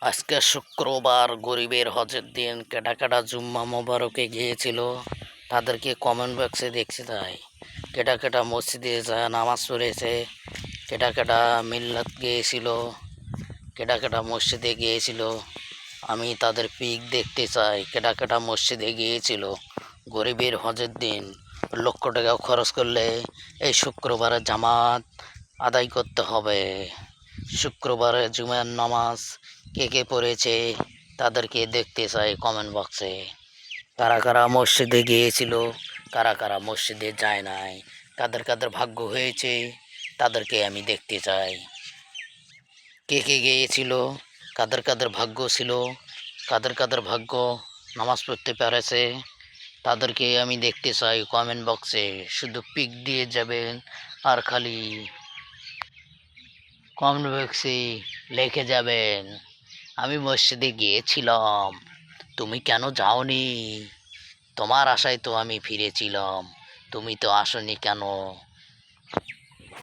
আজকে শুক্রবার গরিবের হজের দিন কেটা কেটা জুম্মা মোবারকে গিয়েছিল তাদেরকে কমেন্ট বক্সে দেখতে চাই। কেটা কেটা মসজিদে যায় নামাজ পড়েছে, কেটা কেটা মিল্লাত গিয়েছিল, কেটা কেটা মসজিদে গিয়েছিল। আমি তাদের পিক দেখতে চাই। কেটা কেটা মসজিদে গিয়েছিল গরিবের হজের দিন। লক্ষ টাকা খরচ করলে এই শুক্রবারে জামাত আদায় করতে হবে। শুক্রবারে জুমার নামাজ কে কে পড়েছে তাদেরকে দেখতে চাই কমেন্ট বক্সে। কারা কারা মসজিদে গিয়েছিল, কারা কারা মসজিদে যায় নাই, কাদের কাদের ভাগ্য হয়েছে তাদেরকে আমি দেখতে চাই। কে কে গিয়েছিল, কাদের কাদের ভাগ্য ছিল, কাদের কাদের ভাগ্য নামাজ পড়তে পেরেছে তাদেরকে আমি দেখতে চাই কমেন্ট বক্সে। শুধু পিক দিয়ে যাবেন আর খালি কমেন্ট বক্সে লিখে যাবেন আমি মসজিদে গিয়েছিলাম, তুমি কেন যাওনি? তোমার আশায় তো আমি ফিরেছিলাম, তুমি তো আসনি কেন?